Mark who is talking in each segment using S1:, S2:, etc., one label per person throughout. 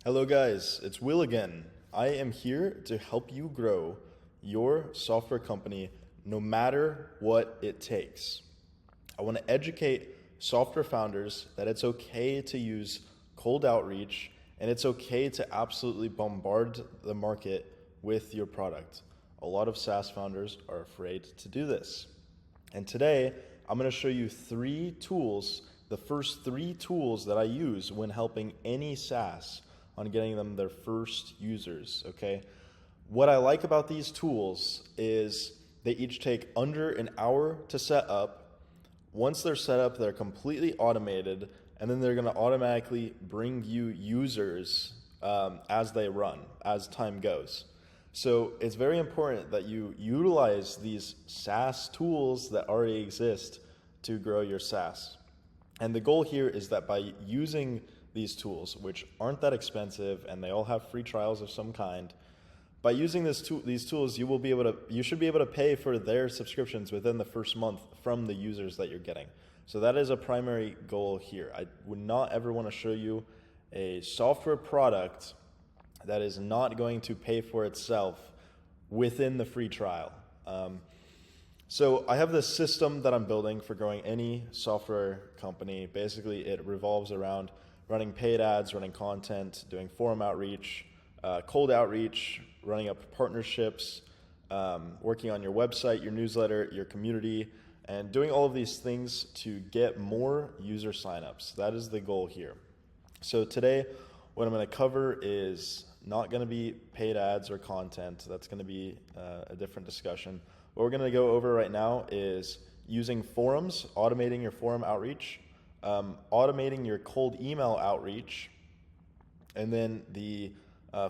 S1: Hello guys, it's Will again. I am here to help you grow your software company no matter what it takes. I want to educate software founders that it's okay to use cold outreach and it's okay to absolutely bombard the market with your product. A lot of SaaS founders are afraid to do this. And today, I'm going to show you three tools, the first three tools that I use when helping any SaaS on getting them their first users, okay? What I like about these tools is they each take under an hour to set up. Once they're set up, they're completely automated, and then they're gonna automatically bring you users as they run, as time goes. So it's very important that you utilize these SaaS tools that already exist to grow your SaaS. And the goal here is that by using these tools, which aren't that expensive and they all have free trials of some kind, by using these tools, you should be able to pay for their subscriptions within the first month from the users that you're getting. So that is a primary goal here. I would not ever want to show you a software product that is not going to pay for itself within the free trial. So I have this system that I'm building for growing any software company. Basically, it revolves around running paid ads, running content, doing forum outreach, cold outreach, running up partnerships, working on your website, your newsletter, your community, and doing all of these things to get more user signups. That is the goal here. So today, what I'm going to cover is not going to be paid ads or content. That's going to be a different discussion. What we're going to go over right now is using forums, automating your forum outreach, automating your cold email outreach, and then the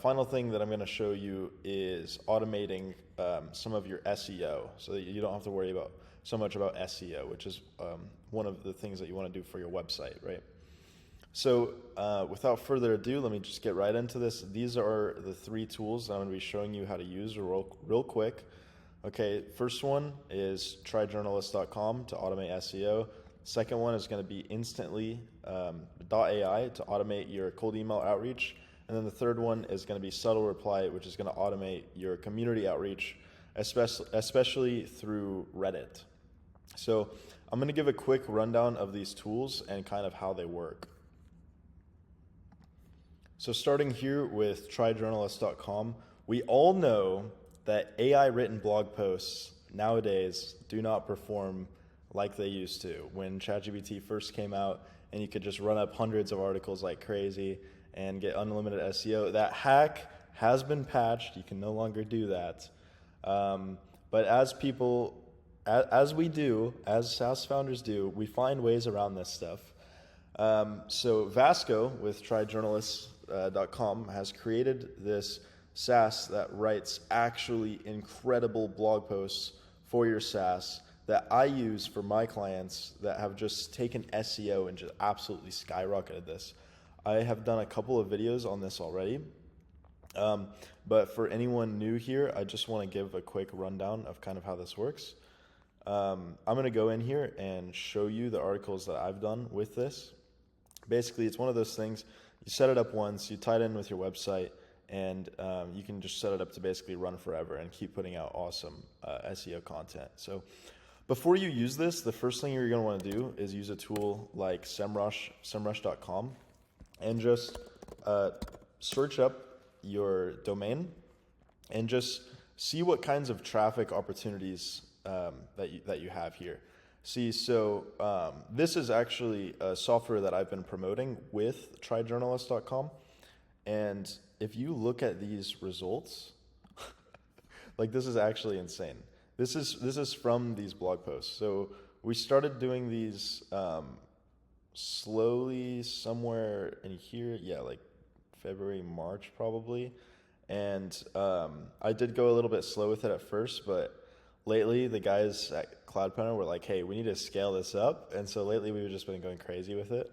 S1: final thing that I'm going to show you is automating some of your SEO so that you don't have to worry about so much about SEO, which is one of the things that you want to do for your website, right? So without further ado, let me just get right into this. These are the three tools that I'm going to be showing you how to use real quick. Okay, first one is TriJournalist.com to automate SEO. Second one is going to be Instantly.ai to automate your cold email outreach. And then the third one is going to be Subtle Reply, which is going to automate your community outreach, especially through Reddit. So I'm going to give a quick rundown of these tools and kind of how they work. So starting here with TriJournalist.com, we all know that AI written blog posts nowadays do not perform like they used to. When ChatGPT first came out and you could just run up hundreds of articles like crazy and get unlimited SEO, that hack has been patched. You can no longer do that. But as we do, as SaaS founders do, we find ways around this stuff. So Vasco with TriJournalist.com has created this SaaS that writes actually incredible blog posts for your SaaS that I use for my clients that have just taken SEO and just absolutely skyrocketed this. I have done a couple of videos on this already, but for anyone new here, I just want to give a quick rundown of kind of how this works. I'm going to go in here and show you the articles that I've done with this. Basically, it's one of those things, you set it up once, you tie it in with your website, and you can just set it up to basically run forever and keep putting out awesome SEO content. So before you use this, the first thing you're going to want to do is use a tool like semrush.com and just search up your domain and just see what kinds of traffic opportunities that you have here. See, so this is actually a software that I've been promoting with TriJournalist.com, and if you look at these results, like this is actually insane. This is from these blog posts. So we started doing these slowly somewhere in here, like February, March probably. And I did go a little bit slow with it at first, but lately the guys at CloudPenner were like, hey, we need to scale this up. And so lately we've just been going crazy with it.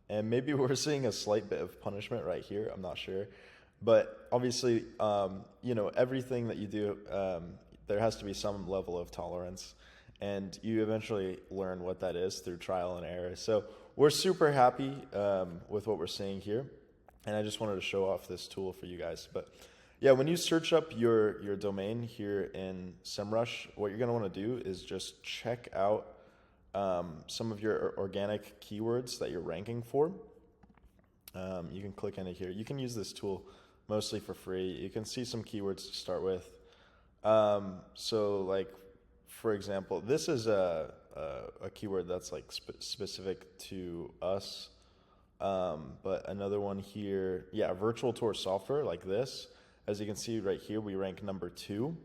S1: And maybe we're seeing a slight bit of punishment right here. I'm not sure. But obviously, everything that you do, there has to be some level of tolerance. And you eventually learn what that is through trial and error. So we're super happy with what we're seeing here. And I just wanted to show off this tool for you guys. But yeah, when you search up your domain here in SEMrush, what you're going to want to do is just check out some of your organic keywords that you're ranking for. You can click into here. You can use this tool mostly for free. You can see some keywords to start with. So like, for example, this is a keyword that's like specific to us. But another one here, yeah, virtual tour software like this. As you can see right here, we rank number 2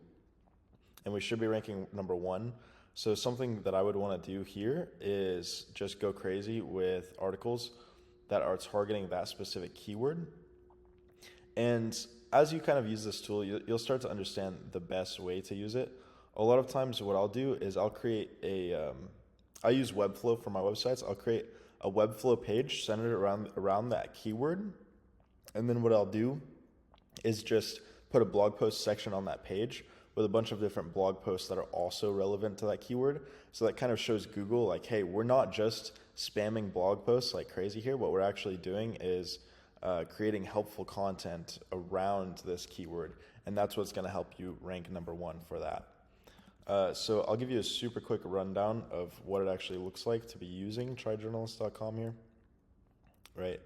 S1: and we should be ranking number 1. So something that I would want to do here is just go crazy with articles that are targeting that specific keyword. And as you kind of use this tool, you'll start to understand the best way to use it. A lot of times what I'll do is I'll create I use Webflow for my websites. I'll create a Webflow page centered around that keyword. And then what I'll do is just put a blog post section on that page with a bunch of different blog posts that are also relevant to that keyword. So that kind of shows Google like, hey, we're not just spamming blog posts like crazy here. What we're actually doing is creating helpful content around this keyword. And that's what's going to help you rank number 1 for that. So I'll give you a super quick rundown of what it actually looks like to be using TriJournalist.com here. Right.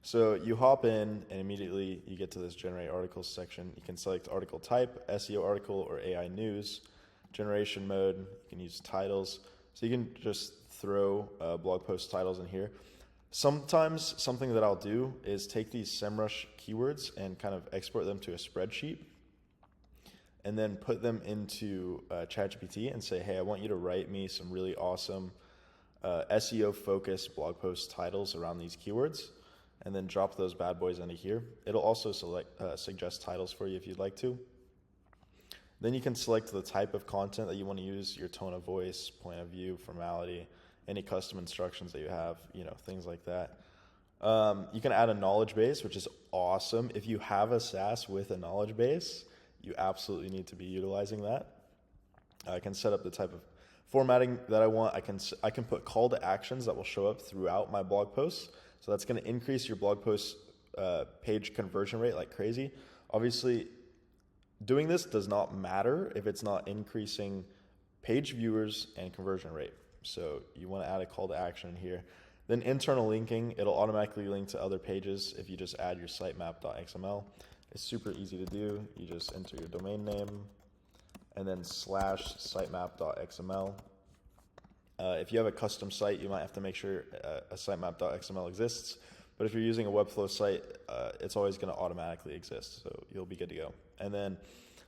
S1: So you hop in and immediately you get to this generate articles section. You can select article type, SEO article, or AI news. Generation mode, you can use titles. So you can just throw blog post titles in here. Sometimes something that I'll do is take these SEMrush keywords and kind of export them to a spreadsheet and then put them into ChatGPT and say, hey, I want you to write me some really awesome SEO focused blog post titles around these keywords, and then drop those bad boys into here. It'll also suggest titles for you if you'd like to. Then you can select the type of content that you want to use, your tone of voice, point of view, formality, any custom instructions that you have, things like that. You can add a knowledge base, which is awesome. If you have a SaaS with a knowledge base, you absolutely need to be utilizing that. I can set up the type of formatting that I want. I can put call to actions that will show up throughout my blog posts. So that's going to increase your blog post page conversion rate like crazy. Obviously, doing this does not matter if it's not increasing page viewers and conversion rate. So you want to add a call to action here. Then internal linking, it'll automatically link to other pages if you just add your sitemap.xml. It's super easy to do. You just enter your domain name and then /sitemap.xml. If you have a custom site, you might have to make sure a sitemap.xml exists. But if you're using a Webflow site, it's always going to automatically exist. So you'll be good to go. And then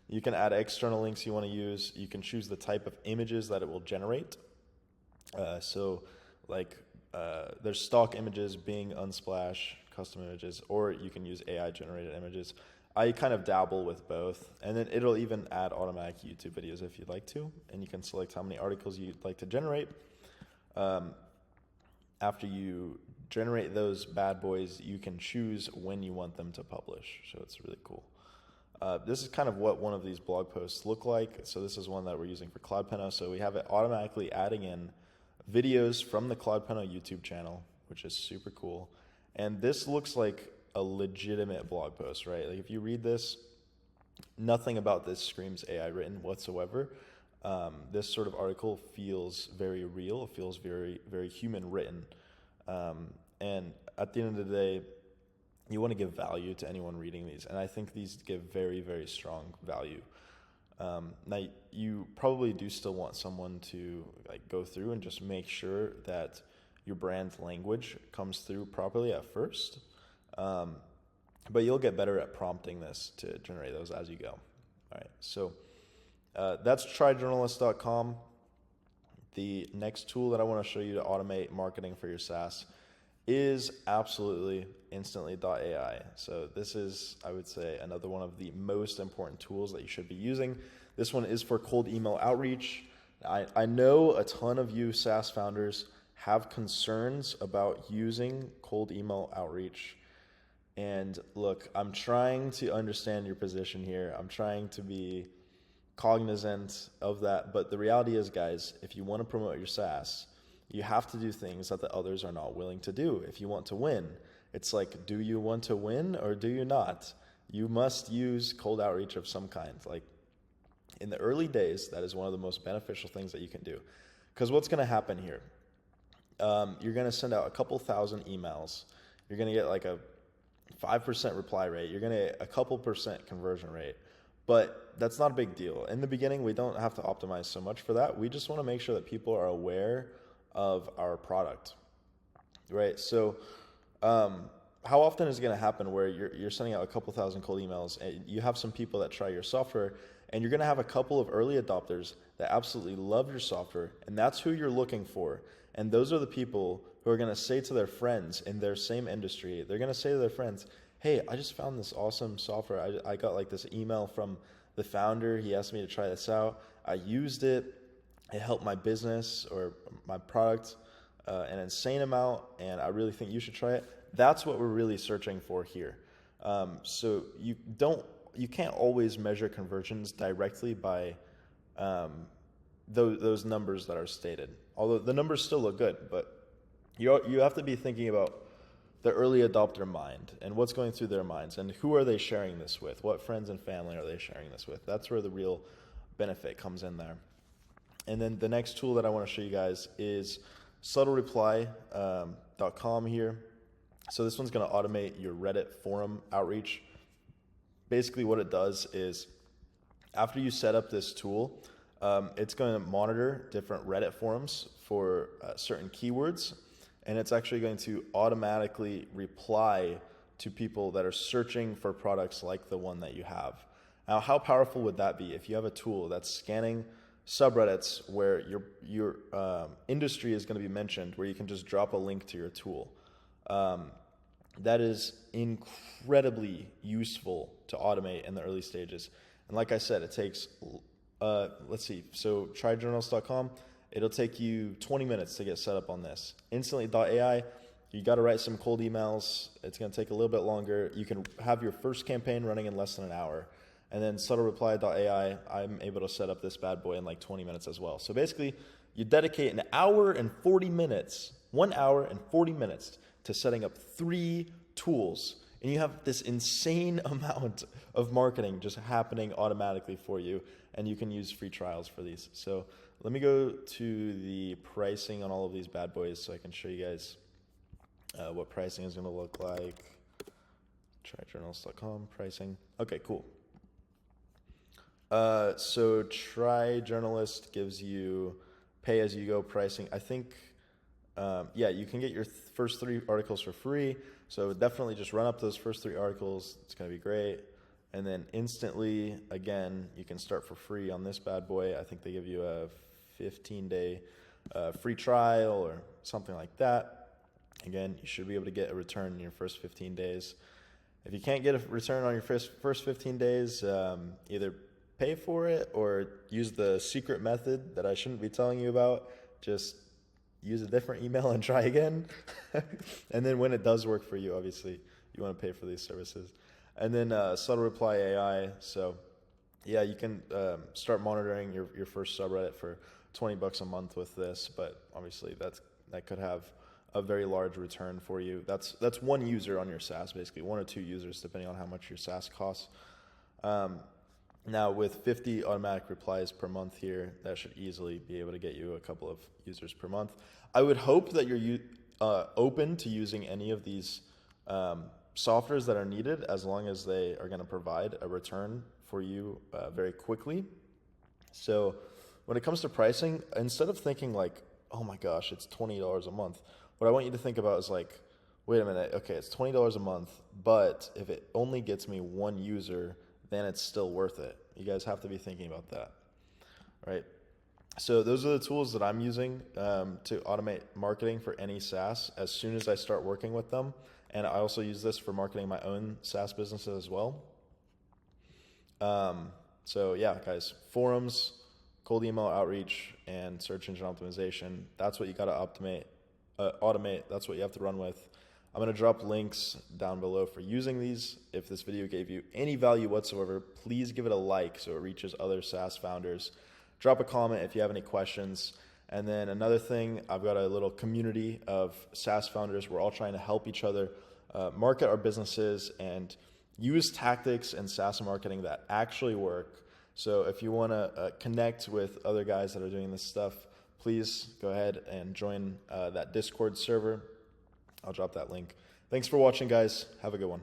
S1: you can add external links you want to use. You can choose the type of images that it will generate. There's stock images, Bing, Unsplash, custom images, or you can use AI generated images. I kind of dabble with both, and then it'll even add automatic YouTube videos if you'd like to, and you can select how many articles you'd like to generate. After you generate those bad boys, you can choose when you want them to publish, so it's really cool. This is kind of what one of these blog posts look like. So this is one that we're using for CloudPenna. So we have it automatically adding in videos from the CloudPenna YouTube channel, which is super cool. And this looks like a legitimate blog post, right? Like if you read this, nothing about this screams AI written whatsoever. This sort of article feels very real. It feels very, very human written. And at the end of the day, you want to give value to anyone reading these. And I think these give very, very strong value. Now, you probably do still want someone to go through and just make sure that your brand language comes through properly at first. But you'll get better at prompting this to generate those as you go. All right, so that's TriJournalist.com. The next tool that I want to show you to automate marketing for your SaaS is Instantly.ai. So this is, I would say, another one of the most important tools that you should be using. This one is for cold email outreach. I know a ton of you SaaS founders have concerns about using cold email outreach. And look, I'm trying to understand your position here. I'm trying to be cognizant of that. But the reality is, guys, if you want to promote your SaaS, you have to do things that the others are not willing to do if you want to win. It's like, do you want to win or do you not? You must use cold outreach of some kind. Like in the early days, that is one of the most beneficial things that you can do. Because what's going to happen here? You're going to send out a couple thousand emails. You're going to get like a 5% reply rate. You're going to get a couple percent conversion rate. But that's not a big deal. In the beginning, we don't have to optimize so much for that. We just want to make sure that people are aware of our product, right? So how often is it going to happen where you're sending out a couple thousand cold emails and you have some people that try your software, and you're going to have a couple of early adopters that absolutely love your software, and that's who you're looking for. And those are the people who are going to say to their friends in their same industry, they're going to say to their friends, hey, I just found this awesome software. I got like this email from the founder. He asked me to try this out. I used it. It helped my business or my product an insane amount, and I really think you should try it. That's what we're really searching for here. So you can't always measure conversions directly by those numbers that are stated. Although the numbers still look good, but you have to be thinking about the early adopter mind and what's going through their minds and who are they sharing this with? What friends and family are they sharing this with? That's where the real benefit comes in there. And then the next tool that I want to show you guys is subtlereply.com here. So this one's going to automate your Reddit forum outreach. Basically what it does is after you set up this tool, it's going to monitor different Reddit forums for certain keywords, and it's actually going to automatically reply to people that are searching for products like the one that you have. Now, how powerful would that be if you have a tool that's scanning subreddits where your industry is going to be mentioned, where you can just drop a link to your tool? That is incredibly useful to automate in the early stages. And like I said, it takes, let's see, so TriJournals.com, it'll take you 20 minutes to get set up on this. Instantly.ai, you got to write some cold emails. It's going to take a little bit longer. You can have your first campaign running in less than an hour. And then subtlereply.ai, I'm able to set up this bad boy in like 20 minutes as well. So basically, you dedicate an hour and 40 minutes, 1 hour and 40 minutes to setting up 3 tools. And you have this insane amount of marketing just happening automatically for you. And you can use free trials for these. So let me go to the pricing on all of these bad boys so I can show you guys what pricing is going to look like. TriJournals.com pricing. Okay, cool. So TriJournalist gives you pay-as-you-go pricing. I think, you can get your first 3 articles for free. So definitely just run up those first 3 articles. It's going to be great. And then Instantly, again, you can start for free on this bad boy. I think they give you a 15-day free trial or something like that. Again, you should be able to get a return in your first 15 days. If you can't get a return on your first 15 days, either pay for it or use the secret method that I shouldn't be telling you about. Just use a different email and try again. And then when it does work for you, obviously, you want to pay for these services. And then Subtle Reply AI. So yeah, you can start monitoring your first subreddit for $20 a month with this, but obviously that could have a very large return for you. That's one user on your SaaS, basically 1 or 2 users, depending on how much your SaaS costs. Now with 50 automatic replies per month here, that should easily be able to get you a couple of users per month. I would hope that you're open to using any of these softwares that are needed, as long as they are going to provide a return for you very quickly. So when it comes to pricing, instead of thinking like, oh my gosh, it's $20 a month, what I want you to think about is like, wait a minute, okay, it's $20 a month, but if it only gets me 1 user, then it's still worth it. You guys have to be thinking about that, right? So those are the tools that I'm using to automate marketing for any SaaS as soon as I start working with them. And I also use this for marketing my own SaaS businesses as well. So yeah, guys, forums, cold email outreach, and search engine optimization. That's what you got to automate. That's what you have to run with. I'm going to drop links down below for using these. If this video gave you any value whatsoever, please give it a like so it reaches other SaaS founders. Drop a comment if you have any questions. And then another thing, I've got a little community of SaaS founders. We're all trying to help each other market our businesses and use tactics and SaaS marketing that actually work. So if you want to connect with other guys that are doing this stuff, please go ahead and join that Discord server. I'll drop that link. Thanks for watching, guys. Have a good one.